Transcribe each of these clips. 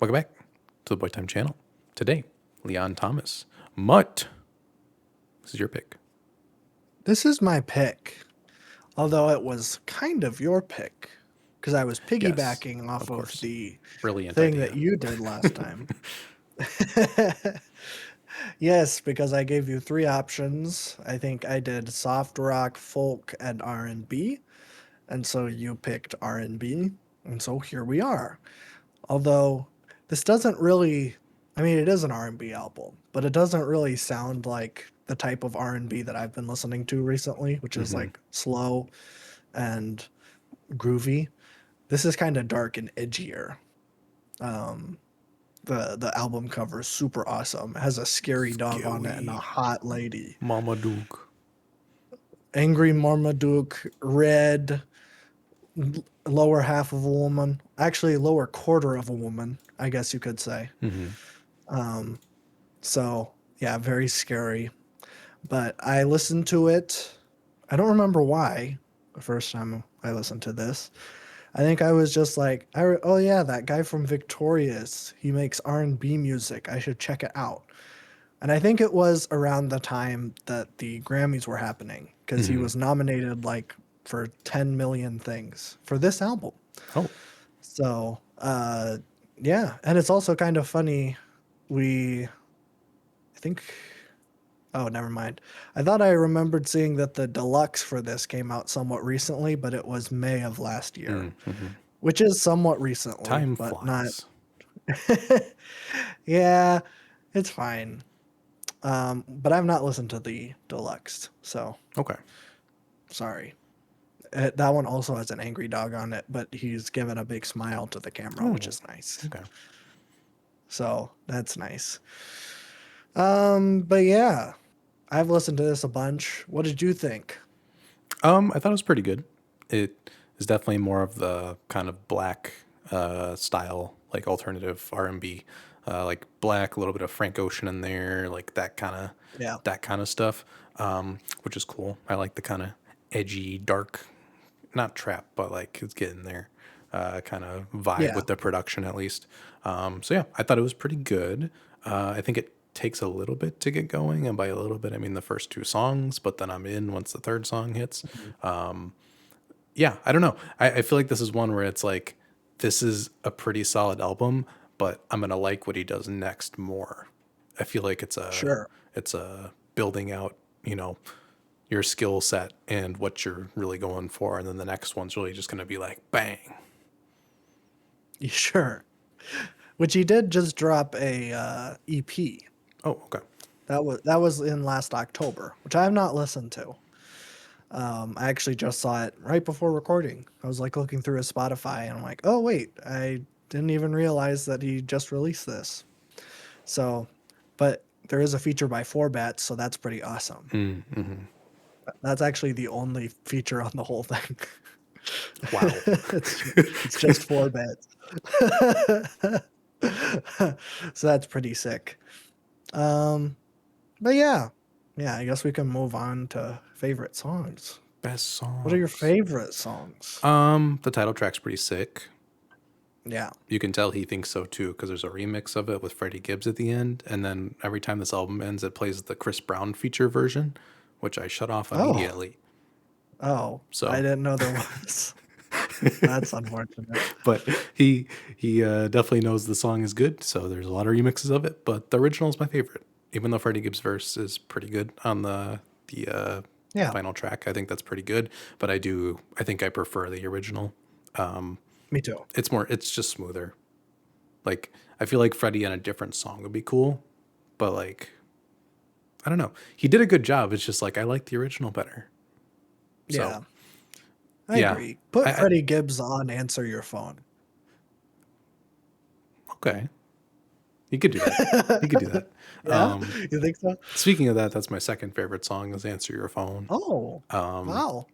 Welcome back to the Boy Time channel. Today, Leon Thomas. MUTT. This is your pick. This is my pick, although it was kind of your pick, because I was Yes, piggybacking off of of course. the Brilliant thing that idea. you did last time. Yes, because I gave you three options. I think I did soft rock, folk, and R&B, and so you picked R&B, and so here we are. Although this doesn't really, I mean, it is an R&B album, but it doesn't really sound like the type of R&B that I've been listening to recently, which is Mm-hmm. like slow and groovy. This is kind of dark and edgier. Um, the album cover is super awesome. It has a scary dog on it and a Scary hot lady. Mama Duke. Angry Marmaduke, red, lower half of a woman. Actually, lower quarter of a woman, I guess you could say. Mm-hmm. Um, so yeah, very scary. But I listened to it. I don't remember why the first time I listened to this. I think I was just like, oh yeah, that guy from Victorious. He makes R&B music. I should check it out. And I think it was around the time that the Grammys were happening because he Mm-hmm. was nominated like for 10 million things for this album. Oh, So, yeah, and it's also kind of funny. I think, oh, never mind. I thought I remembered seeing that the deluxe for this came out somewhat recently, but it was May of last year, mm-hmm. which is somewhat recently, Time but not. flies. Yeah, it's fine. But I've not listened to the deluxe, so Okay. sorry. That one also has an angry dog on it, but he's given a big smile to the camera, which Oh, is nice. okay. So that's nice. But yeah, I've listened to this a bunch. What did you think? I thought it was pretty good. It is definitely more of the kind of black style, like alternative R&B, like black, a little bit of Frank Ocean in there, like Yeah, that kind of stuff, which is cool. I like the kind of edgy, dark, not trap, but like it's getting there, kind of vibe yeah, with the production at least. So yeah, I thought it was pretty good. I think it takes a little bit to get going, and by a little bit I mean the first two songs, but then I'm in once the third song hits. mhm, Yeah, I don't know. I feel like this is one where it's like this is a pretty solid album, but I'm gonna like what he does next more. I feel like sure, it's a building out, you know, your skill set and what you're really going for, and then the next one's really just gonna be like bang. sure. Which he did just drop a EP. Oh, okay. That was in last October, which I have not listened to. I actually just saw it right before recording. I was like looking through his Spotify, and I'm like, oh wait, I didn't even realize that he just released this. So, but there is a feature by Four Bats, so that's pretty awesome. Mm-hmm. That's actually the only feature on the whole thing. Wow. it's just Four Bats. So that's pretty sick. Um, but yeah, I guess we can move on to favorite songs. Best What are your songs. favorite songs? The title track's pretty sick. Yeah. You can tell he thinks so too, because there's a remix of it with Freddie Gibbs at the end, and then every time this album ends, it plays the Chris Brown feature version, which I shut off Oh, immediately. oh, I So, didn't know there was. That's unfortunate. but he definitely knows the song is good, so there's a lot of remixes of it. But the original is my favorite, even though Freddie Gibbs' verse is pretty good on the Yeah, final track. I think that's pretty good, but I think I prefer the original. me too. It's just smoother. Like I feel like Freddie on a different song would be cool, but like I don't know. He did a good job. It's just like I like the original better. So Yeah, I yeah, agree. Put I Freddie Gibbs on Answer Your Phone. okay. You could do that. You could do that. Yeah, you think so? Speaking of that, that's my second favorite song is "Answer Your Phone." Oh, wow.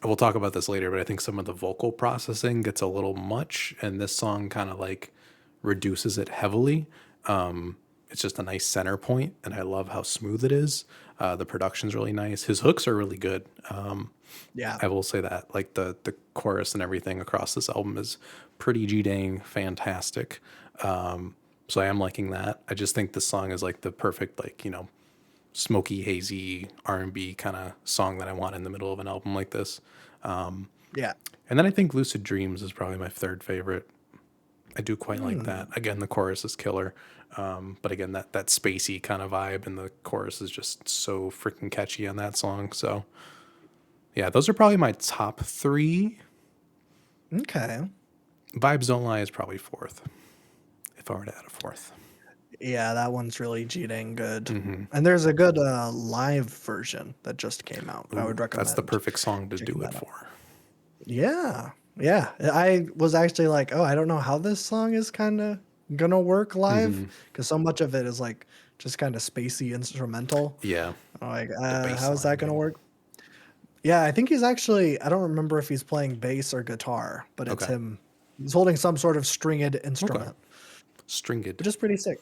We'll talk about this later, but I think some of the vocal processing gets a little much, and this song kind of like reduces it heavily. It's just a nice center point, and I love how smooth it is. The production's really nice. His hooks are really good. Yeah, I will say that, like the chorus and everything across this album is pretty g dang fantastic. So I am liking that. I just think the song is like the perfect, like, smoky, hazy R&B kind of song that I want in the middle of an album like this. Yeah. And then I think Lucid Dreams is probably my third favorite. I do quite like Hmm. that. Again, the chorus is killer. But again, that spacey kind of vibe and the chorus is just so freaking catchy on that song. So yeah, those are probably my top three. Okay. Vibes Don't Lie is probably fourth, if I were to add a fourth. Yeah, that one's really G dang good. Mm-hmm. And there's a good live version that just came out. I Ooh, would that's the recommend perfect song to do checking it that out. for. Yeah. Yeah. I was actually like, oh, I don't know how this song is kind of gonna work live Mm-hmm. because so much of it is like just kind of spacey instrumental. Yeah, I'm like, the bass how is that line gonna and work? Yeah, I think he's actually, I don't remember if he's playing bass or guitar, but it's okay, him. He's holding some sort of stringed okay, instrument, stringed which is pretty sick.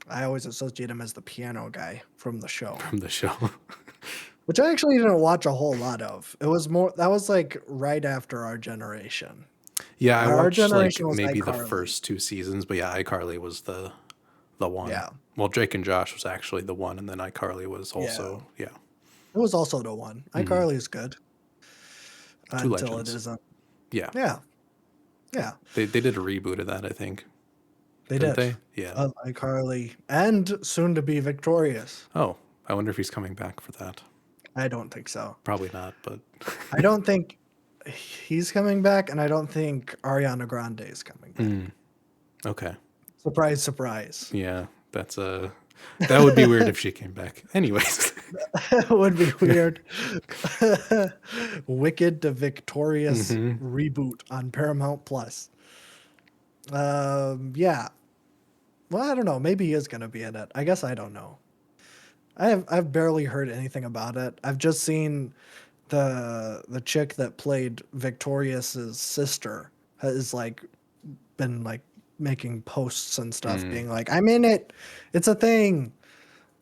I always associate him as the piano guy from the show, from the show. which I actually didn't watch a whole lot of. It was more, that was like right after our generation. Yeah, I Our watched generation like was maybe the iCarly. first two seasons, but yeah, iCarly was the one. Yeah. Well, Drake and Josh was actually the one, and then iCarly was Yeah. also yeah. It was also the one. Hmm. iCarly is good Two until it legends. isn't. Yeah, Yeah. Yeah. they did a reboot of that, I think. They Didn't did. they? Yeah. Of iCarly and soon to be Victorious. Oh, I wonder if he's coming back for that. I don't think so. Probably not, but I don't think he's coming back, and I don't think Ariana Grande is coming back. mm, okay. Surprise, surprise. Yeah, that's that would be weird if she came back. Anyways. It would be weird. Wicked to Victorious Hmm. reboot on Paramount Plus. Yeah. Well, I don't know. Maybe he is going to be in it. I guess I don't know. I've barely heard anything about it. I've just seen the chick that played Victorious's sister has like been like making posts and stuff Mm, being like, I'm in it. It's a thing.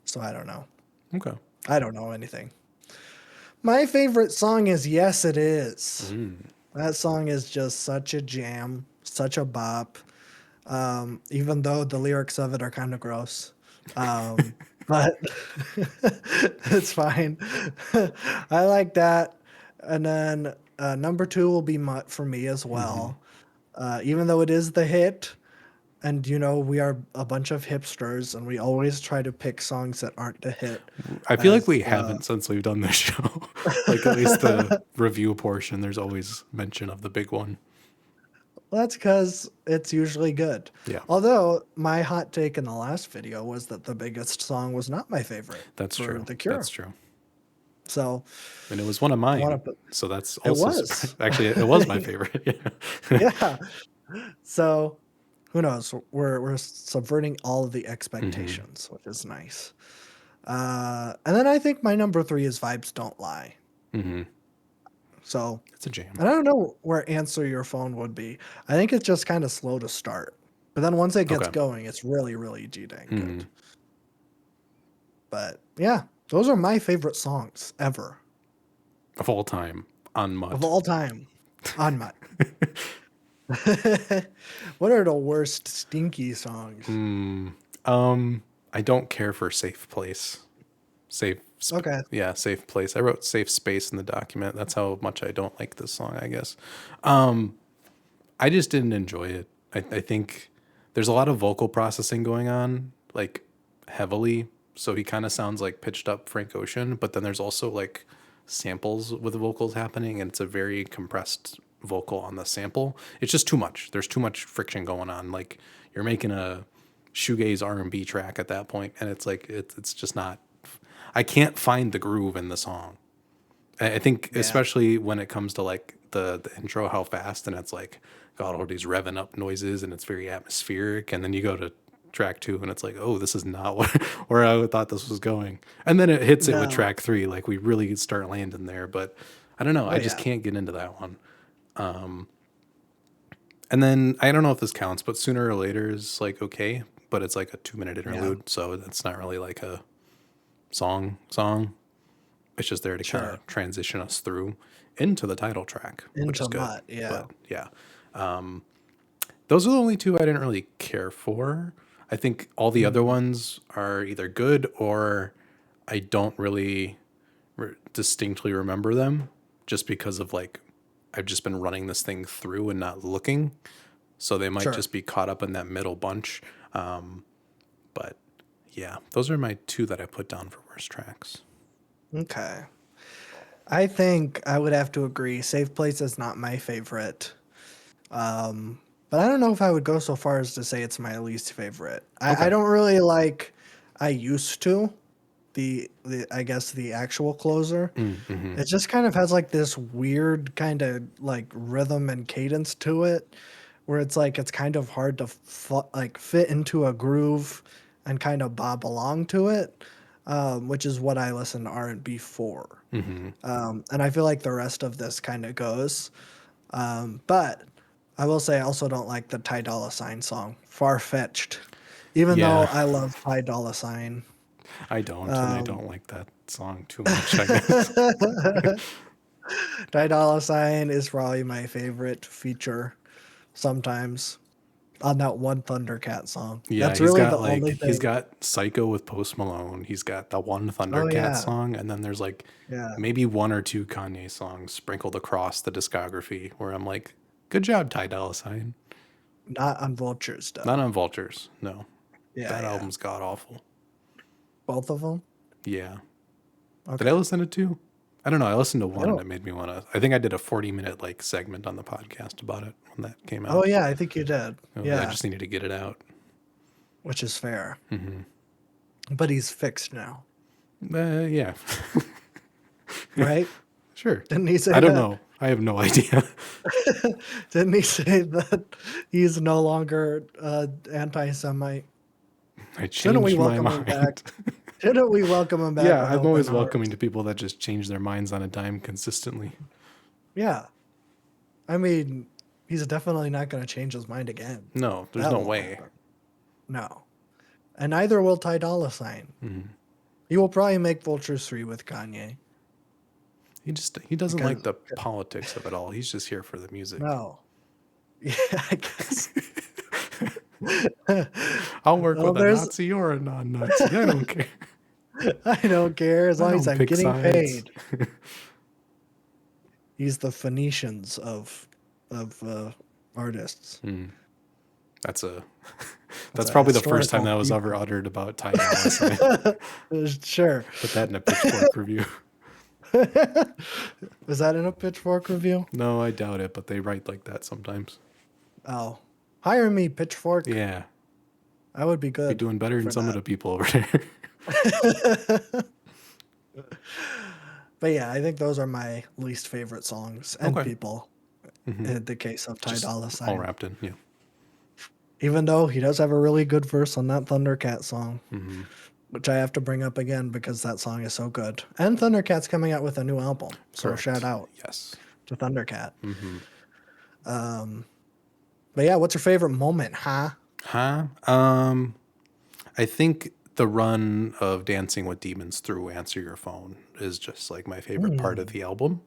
So I don't know. okay. I don't know anything. My favorite song is Yes It Is. Mm. That song is just such a jam, such a bop. Even though the lyrics of it are kind of gross. Um, but it's fine. I like that. And then number two will be Mutt for me as Hmm. well. Even though it is the hit, and we are a bunch of hipsters, and we always try to pick songs that aren't the hit I feel like as we the. haven't since we've done this show. Like at least the review portion, there's always mention of the big one. Well, that's because it's usually good. Yeah, Although my hot take in the last video was that the biggest song was not my favorite that's for true. The That's Cure. true. So And it was one of I want mine. to put So that's it also surprising. was. Actually, it was my favorite. Yeah. Yeah. So who knows? We're subverting all of the Hmm. expectations, which is nice. And then I think my number three is Vibes Don't Lie. Hmm. So It's a jam. and I don't know where Answer Your Phone would be. I think it's just kind of slow to start. But then once it gets Okay. going, it's really, really G dang Hmm. good. But yeah, those are my favorite songs ever Of all time on of Mutt. all time on Mutt. What are the worst stinky songs? Mm, I don't care for Safe Place. Okay. Yeah, Safe Place. I wrote Safe Space in the document. That's how much I don't like this song, I guess. I just didn't enjoy it. I think there's a lot of vocal processing going on, like heavily. So he kind of sounds like pitched up Frank Ocean, but then there's also like samples with the vocals happening, and it's a very compressed vocal on the sample. It's just too much. There's too much friction going on. Like you're making a shoegaze R&B track at that point, and it's like it's just not. I can't find the groove in the song. I think Yeah. especially when it comes to like the intro, how fast and it's like got all these revving up noises and it's very atmospheric, and then you go to track two and it's like, oh, this is not where I thought this was going, and then it hits it with No. track three, like we really start landing there, but I don't know, Oh I just yeah. can't get into that one. And then I don't know if this counts, but Sooner or Later is like okay, but it's like a 2 minute Yeah. interlude, so it's not really like a song. It's just there to kind Sure. of transition us through into the title track, which is Into good. Mutt. Yeah. But yeah, Those are the only two I didn't really care for. I think all the other Mm, ones are either good or I don't really distinctly remember them just because of like I've just been running this thing through and not looking. So they might sure. just be caught up in that middle bunch. But yeah, those are my two that I put down for worst tracks. Okay. I think I would have to agree. Safe Place is not my favorite. But I don't know if I would go so far as to say it's my least favorite. I Okay. don't really like I used to the I guess the actual closer. Mm-hmm. It just kind of has like this weird kind of like rhythm and cadence to it where it's like it's kind of hard to like fit into a groove and kind of bob along to it, which is what I listen to R&B for. Mm-hmm. And I feel like the rest of this kind of goes. But I will say I also don't like the Ty Dolla Sign song, Far Fetched. Even though Yeah, I love Ty Dolla Sign. I don't, and I Um, don't like that song too much, I guess. Ty Dolla Sign is probably my favorite feature sometimes on that one Thundercat song. Yeah, That's really the like only he's thing. got Psycho with Post Malone. He's got the one Oh Thundercat yeah, song, and then there's like yeah. maybe one or two Kanye songs sprinkled across the discography where I'm like, good job, Ty Dolla Sign. Not on Vultures Not though. on Vultures. No, Yeah, that yeah. album's god awful. Both of them. Yeah. Did I Okay. listen to two? I don't know. I listened to I one and don't. it made me want to. I think I did a 40-minute like segment on the podcast about it when that came Oh out. yeah, I think you did. I Yeah, just needed to get it out. which is fair. Hmm. But he's fixed now, Yeah. right? Sure. Didn't he I say don't that? know. I have no idea. Didn't he say that he's no longer anti-Semite? I Shouldn't we changed my welcome him back? mind. Shouldn't we welcome him back Yeah, with I'm open always welcoming arms? to people that just change their minds on a dime consistently. Yeah, I mean, he's definitely not going to change his mind again. No, there's That no won't way. happen. No, and neither will Ty Dolla Sign. Mhm. He will probably make Vultures 3 with Kanye He doesn't like because the politics of it all. He's just here for the music. no, yeah, I guess. I'll work Well, with a there's Nazi or a non-Nazi. I don't care. I don't care as I long as don't I'm pick getting sides. paid. He's the Phoenicians of artists. Hmm. That's a That's that's a probably the first time historical that was ever people. uttered about Ty Dolla Sign. Sure. Put that in a Pitchfork review. Was that in a Pitchfork review? No, I doubt it, but they write like that sometimes. Oh, hire me, Pitchfork. Yeah, I would be be good doing better than for some of that. the people over there. But yeah, I think those are my least favorite songs and Okay. people Hmm. in the case of Ty Just Dolla all Sign. wrapped in. Yeah. Even though he does have a really good verse on that Thundercat song, Hmm. which I have to bring up again because that song is so good. And Thundercat's coming out with a new album, so shout Correct. out Yes. to Thundercat. Hmm. But yeah, what's your favorite moment, huh? Huh? I think the run of Dancing with Demons through Answer Your Phone is just like my favorite part of Hmm. the album.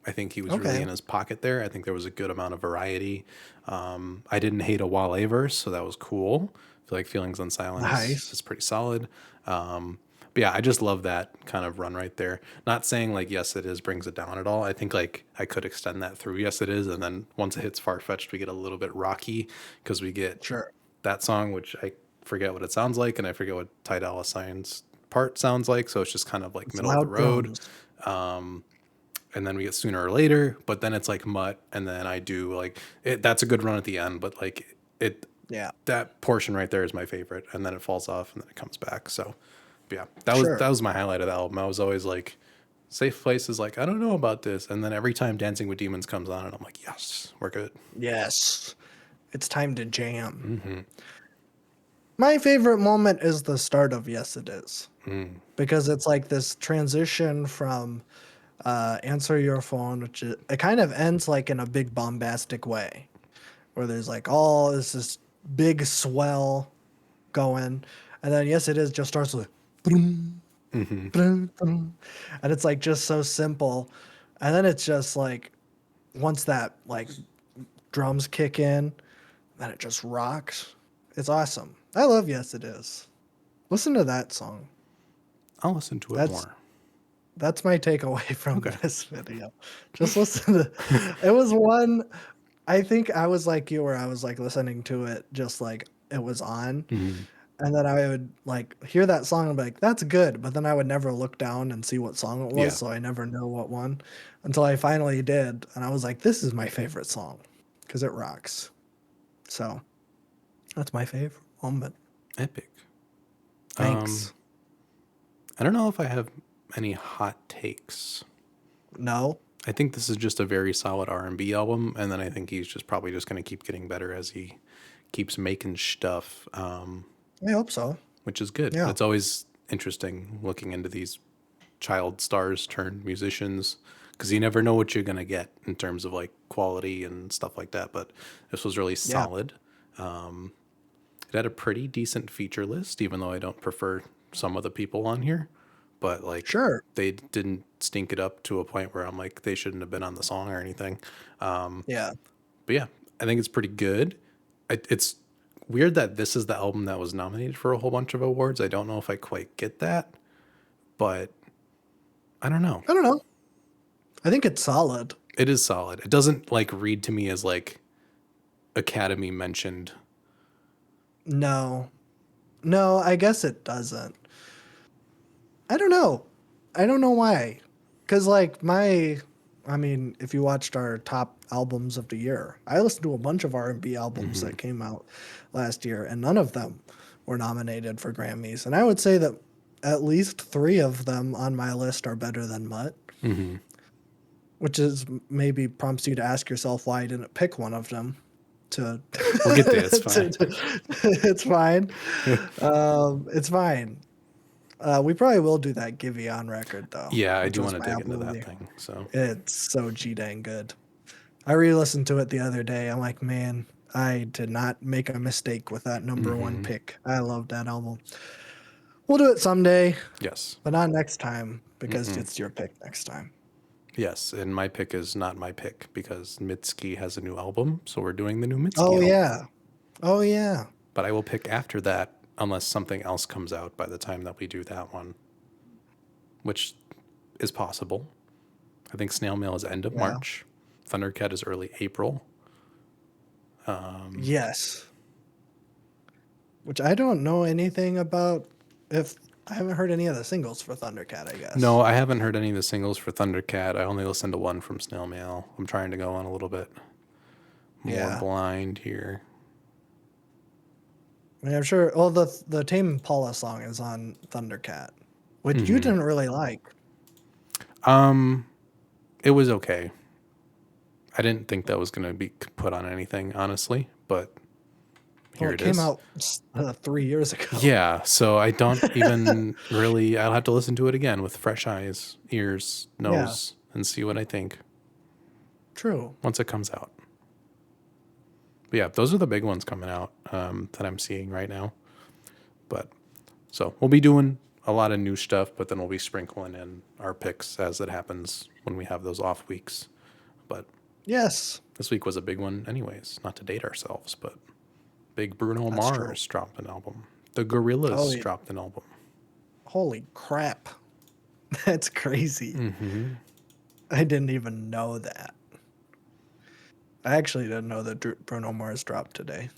I think he was really Okay. in his pocket there. I think there was a good amount of variety. I didn't hate a Wale verse, so that was cool. I feel like Feelings on Silent Nice. is pretty solid. But yeah, I just love that kind of run right there. Not saying like yes it is brings it down at all. I think like I could extend that through yes it is, and then once it hits Far Fetched, we get a little bit rocky because we get Sure. that song, which I forget what it sounds like, and I forget what Ty Dolla Sign's part sounds like. So it's just kind of like It's middle of the loud road. drums. And then we get Sooner or Later, but then it's like Mutt, and then I do like it. That's a good run at the end, but like it, Yeah. that portion right there is my favorite, and then it falls off, and then it comes back. So, yeah, that Sure. was my highlight of the album. I was always like, Safe Place is like I don't know about this, and then every time Dancing with Demons comes on, and I'm like, yes, we're good. Yes. It's time to jam. Mm-hmm. My favorite moment is the start of Yes It Is. Because it's like this transition from answer your phone, which it kind of ends like in a big bombastic way, where there's like all this big swell going, and then Yes It Is just starts with boom, Mm-hmm. boom, boom, and it's like just so simple, and then it's just like once that like drums kick in, and it just rocks. It's awesome. I love Yes It Is. Listen to that song. I'll listen to it That's more. that's my takeaway from Okay. this video. Just listen to it. Was one I think I was like you where I was like listening to it just like it was on. Mhm. And then I would like hear that song and be like, that's good. But then I would never look down and see what song it was. Yeah. So I never know what one until I finally did. And I was like, this is my favorite song because it rocks. So that's my favorite moment. Epic. Um, Thanks. I don't know if I have any hot takes. No, I think this is just a very solid R&B album, and then I think he's just probably just going to keep getting better as he keeps making stuff, I hope so. which is good. Yeah. It's always interesting looking into these child stars turned musicians because you never know what you're going to get in terms of like quality and stuff like that. But this was really Yeah. solid. It had a pretty decent feature list, even though I don't prefer some of the people on here. But like Sure. they didn't stink it up to a point where I'm like they shouldn't have been on the song or anything. Yeah. But yeah, I think it's pretty good. It's weird that this is the album that was nominated for a whole bunch of awards. I don't know if I quite get that, but I don't know. I don't know. I think it's solid. It is solid. It doesn't like read to me as like Academy mentioned. No. No, I guess it doesn't. I don't know. I don't know why. Cause like I mean, if you watched our top albums of the year, I listened to a bunch of R&B albums Hmm. that came out last year, and none of them were nominated for Grammys. And I would say that at least 3 of them on my list are better than Mutt, Hmm. which is maybe prompts you to ask yourself why I didn't pick one of them. To, We'll get there. It's fine. it's fine. It's fine. We probably will do that Givey on record though, Yeah, I which do was want to my dig album into of the that year. thing. So It's so g dang good. I re-listened to it the other day. I'm like, man, I did not make a mistake with that number one hmm. pick. I love that album. We'll do it someday, Yes. but not next time because Mm-mm. it's your pick next time. Yes, and my pick is not my pick because Mitski has a new album, so we're doing the new Mitski Oh album. yeah. Oh yeah. But I will pick after that unless something else comes out by the time that we do that one, which is possible. I think Snail Mail is end of Yeah. March. Thundercat is early April. Yes. Which I don't know anything about. If I haven't heard any of the singles for Thundercat, I guess. No, I haven't heard any of the singles for Thundercat. I only listened to one from Snail Mail. I'm trying to go on a little bit more Yeah. blind here. I mean, I'm sure. Well, the Tame Impala song is on Thundercat, which you Hmm. didn't really like. It was okay. I didn't think that was going to be put on anything, honestly, but Well, here it it came is. out 3 years ago. Yeah, so I don't even really. I'll have to listen to it again with fresh eyes, ears, Yeah, nose, and see what I think true. once it comes out. But yeah, those are the big ones coming out that I'm seeing right now. But so we'll be doing a lot of new stuff, but then we'll be sprinkling in our picks as it happens when we have those off weeks. But Yes, this week was a big one, anyways. Not to date ourselves, but big Bruno that's true. Mars dropped an album. The Oh, Gorillas yeah. dropped an album. Holy crap. That's crazy. Hmm. I didn't even know that. I actually didn't know that Bruno Mars dropped today.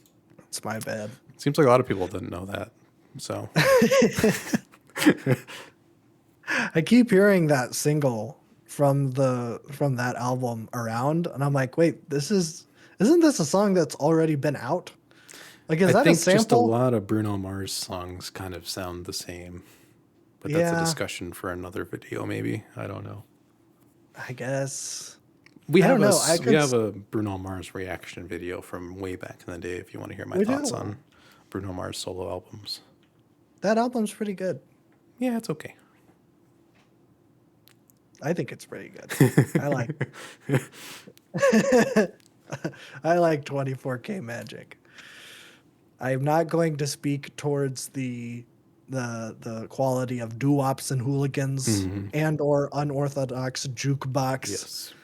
It's my bad. Seems like a lot of people didn't know that. So I keep hearing that single from that album around, and I'm like, wait, isn't this a song that's already been out? Like, is I that a think just a sample? lot of Bruno Mars songs kind of sound the same. But that's a Yeah, discussion for another video, maybe. I don't know. I guess. We I have don't know. I we could. have a Bruno Mars reaction video from way back in the day if you want to hear my We thoughts do. on Bruno Mars solo albums. That album's pretty good. Yeah, it's okay. I think it's pretty good. I like. I like 24K Magic. I'm not going to speak towards the quality of doo-wops and hooligans Hmm. and or unorthodox jukebox Yes.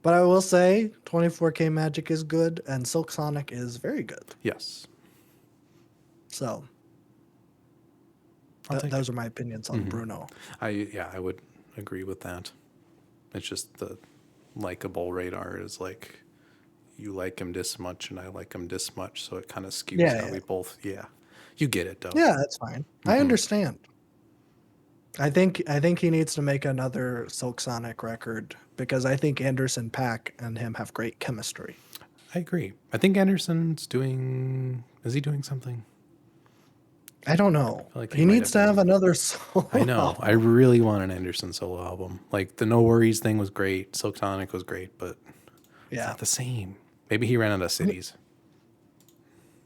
But I will say 24K Magic is good and Silk Sonic is very good. Yes, So I'll take it. those are my opinions on Bruno. I would agree with that. It's just the likable radar is like you like him this much and I like him this much, so it kind of skews Yeah, how yeah. we both. Yeah, you get it though. Yeah, that's fine. I understand. I think he needs to make another Silk Sonic record because I think Anderson Paak and him have great chemistry. I agree. I think Anderson's doing. Is he doing something? I don't I know. feel like he He might needs have to have been. another I solo know. I album. really want an Anderson solo album. Like the No Worries thing was great. Silk Sonic was great, but it's Yeah. not the same. Maybe he ran out of cities.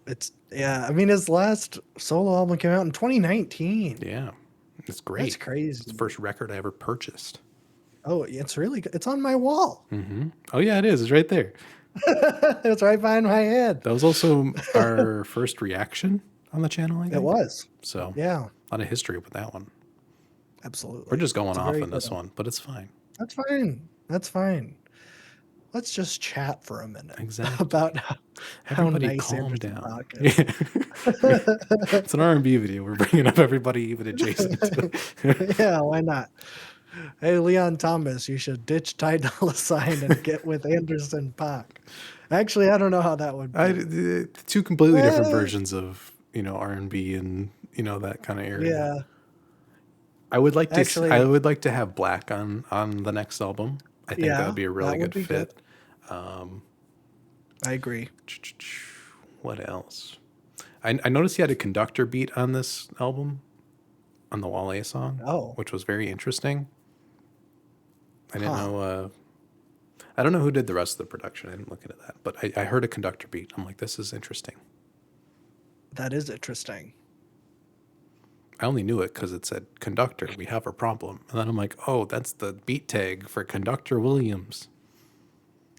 I mean his last solo album came out in 2019. Yeah, it's That's great. It's the crazy. first record I ever purchased. Oh, it's really good. It's on my wall. Oh yeah, it is. It's right there. It's right behind my head. That was also our first reaction on the channel, I It think. was. So Yeah, a lot of history with that one. We're absolutely. just going It's a off very in good this album. one, but it's fine. That's fine. That's fine. Let's just chat for a minute Exactly. about how Everybody nice calm Anderson down. Paak is. Yeah. It's an R&B video. We're bringing up everybody even adjacent. Yeah, why not? Hey, Leon Thomas, you should ditch Ty Dolla Sign and get with Anderson Paak. Actually, I don't know how that would be. Two completely different Eh, versions of, R&B and, that kind of area. yeah, I would like to I actually, would like to have Black on the next album. I think that would yeah, be a really that would good be good. fit. I agree. What else? I noticed he had a conductor beat on this album, on the Wale song, Oh, which was very interesting. I didn't huh. know. I don't know who did the rest of the production. I didn't look into that, but I heard a conductor beat. I'm like, this is interesting. That is interesting. I only knew it because it said conductor. We have a problem, and then I'm like, oh, that's the beat tag for Conductor Williams.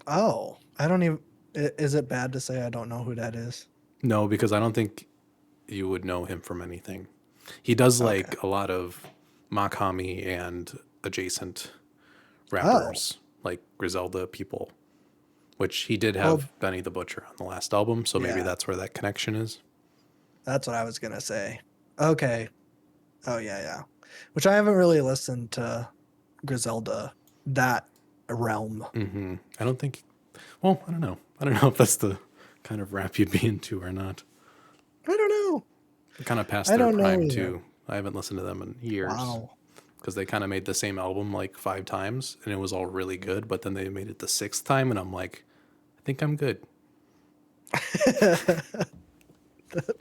Oh, I don't even. Is it bad to say I don't know who that is? No, because I don't think you would know him from anything. He does Okay. like a lot of Makami and adjacent Oh, rappers, like Griselda people, which he did well, have Benny the Butcher on the last album, so maybe yeah, that's where that connection is. that's what I was gonna say. Okay. Oh, yeah, yeah. Which I haven't really listened to Griselda, that realm. I don't think. Well, I don't know. I don't know if that's the kind of rap you'd be into or not. I don't know. They're kind of past I their don't know prime either. too. I haven't listened to them in years Wow. because they kind of made the same album like 5 times and it was all really good. But then they made it the sixth time, and I'm like, I think I'm good.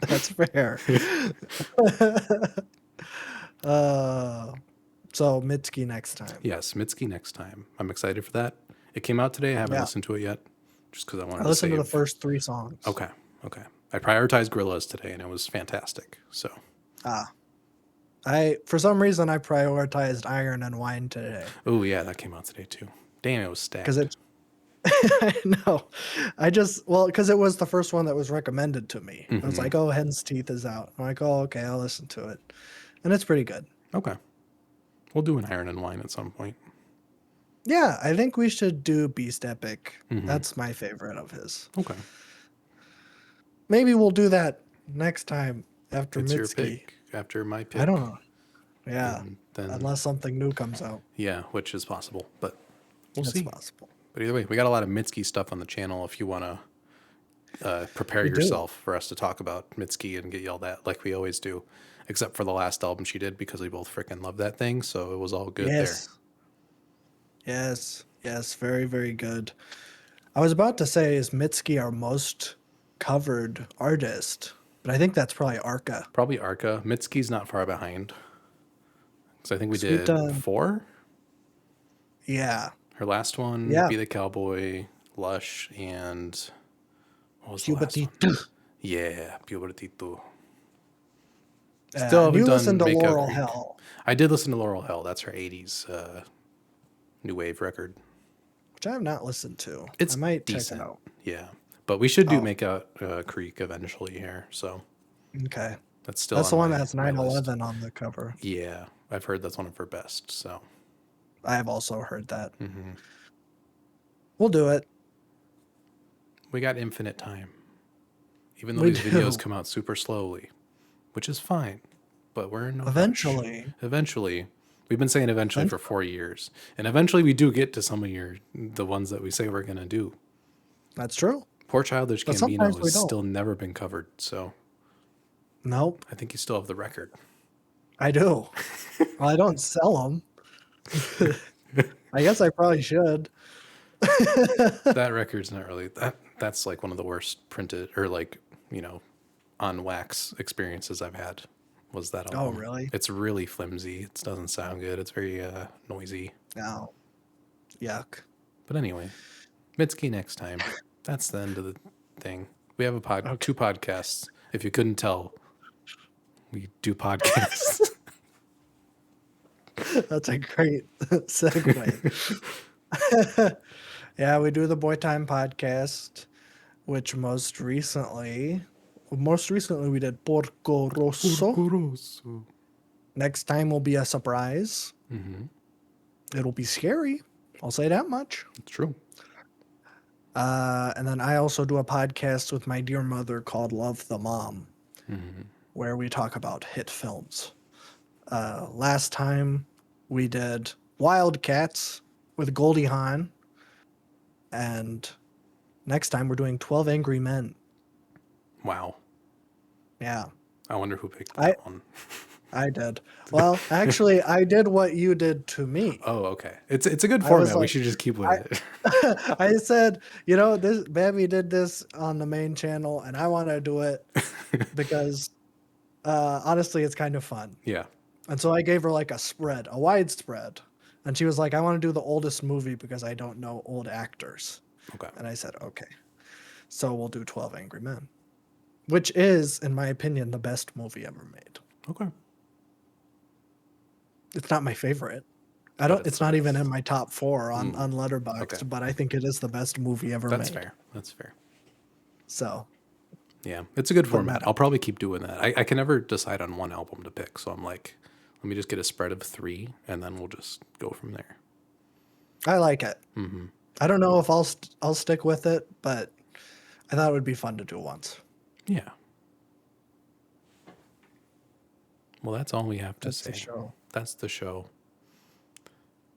That's fair. uh, so Mitski next time. Yes, Mitski next time. I'm excited for that. It came out today. I haven't Yeah, listened to it yet, just because I I wanted to listened to the save. first 3 songs. Okay, okay. I prioritized Gorillas today, and it was fantastic. So, Ah, I for some reason I prioritized Iron and Wine today oh yeah, that came out today too. Damn, it was because stacked. it's. I know. Because it was the first one that was recommended to me. I was like, oh, Hen's Teeth is out. I'm like, oh, okay, I'll listen to it, and it's pretty good. Okay, we'll do an Iron and Wine at some point. Yeah, I think we should do Beast Epic. That's my favorite of his. Okay, Maybe we'll do that next time after it's your Mitski. pick after my I don't pick, know. Yeah, and then unless something new comes out. yeah, which is possible, but we'll It's see. possible. But either way, we got a lot of Mitski stuff on the channel. If you want to prepare We do. yourself for us to talk about Mitski and get yelled at like we always do, except for the last album she did because we both freaking love that thing. So it was all good there. Yes. Yes. Yes. Very, very good. I was about to say, is Mitski our most covered artist? But I think that's probably Arca. Probably Arca. Mitski's not far behind. So I think we Because we've did done, 4. yeah. Her last one, Yeah. Be the Cowboy, Lush, and what was the last one? Cubatito. Yeah, Pubertito. Still And haven't you listened done to Makeout Laurel Creek. Hell, I did listen to Laurel Hell. That's her 80s new wave record. which I have not listened to. I It's might check it decent. out. Yeah. But we should do Oh, Makeout Creek eventually here. So okay. that's still That's on the one that has my list. 9/11 on the cover. Yeah. I've heard that's one of her best. So I have also heard that. We'll do it. We got infinite time. Even though We these videos do. come out super slowly, which is fine, but we're in no rush. Eventually. Eventually, we've been saying eventually for Eventually. 4 years, and eventually we do get to some of the ones that we say we're gonna do. That's true. Poor Childish But sometimes Gambino we has don't. still never been covered, so Nope. I think you still have the record. I do. Well, I don't sell them. I guess I probably should. That record's not really that. That's like one of the worst printed or like on wax experiences I've had. Was that Oh, album? really? It's really flimsy. It doesn't sound good. It's very noisy. No. Yuck. But anyway, Mitski next time. That's the end of the thing. We have Okay. 2 podcasts. If you couldn't tell, we do podcasts. That's a great segue. Yeah, we do the Boy Time podcast, which most recently we did Porco Rosso. Porcoroso. Next time will be a surprise. Mm-hmm. It'll be scary. I'll say that much. It's true. And then I also do a podcast with my dear mother called Love the Mom, Mm-hmm. where we talk about hit films. Last time we did Wildcats with Goldie Hawn, and next time we're doing 12 Angry Men. Wow. Yeah, I wonder who picked that one. I did. Well, actually, I did what you did to me. Oh, okay. It's a good I was format. We like, should just keep with it. I said, this Babby did this on the main channel, and I want to do it because honestly, it's kind of fun. Yeah. And so I gave her like a wide spread. And she was like, I want to do the oldest movie because I don't know old actors. Okay. And I said, okay. So we'll do 12 Angry Men, which is, in my opinion, the best movie ever made. Okay. It's not my favorite. It's not even in my top 4 on Letterboxd, Okay. but I think it is the best movie ever made. That's fair. That's fair. So Yeah, it's a good format. matter. I'll probably keep doing that. I can never decide on one album to pick, so I'm like, let me just get a spread of 3, and then we'll just go from there. I like it. Mm-hmm. I don't know if I'll stick with it, but I thought it would be fun to do once. Yeah. Well, that's all we have to That's say. the show. That's the show.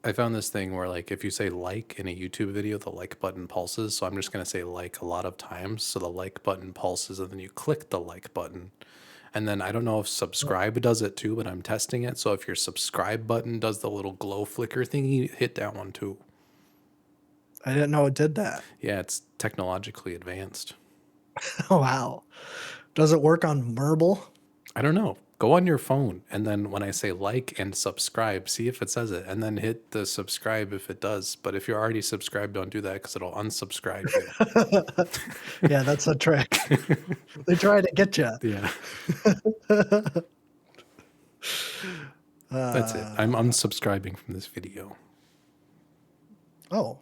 I found this thing where, like, if you say like in a YouTube video, the like button pulses. So I'm just going to say like a lot of times. So the like button pulses, and then you click the like button. And then I don't know if subscribe does it too, but I'm testing it. So if your subscribe button does the little glow flicker thingy, hit that one too. I didn't know it did that. Yeah, it's technologically advanced. Wow. Does it work on Merble? I don't know. Go on your phone, and then when I say like and subscribe, see if it says it, and then hit the subscribe if it does. But if you're already subscribed, don't do that because it'll unsubscribe you. Yeah, that's a trick. They try to get you. Yeah. That's it. I'm unsubscribing from this video. Oh,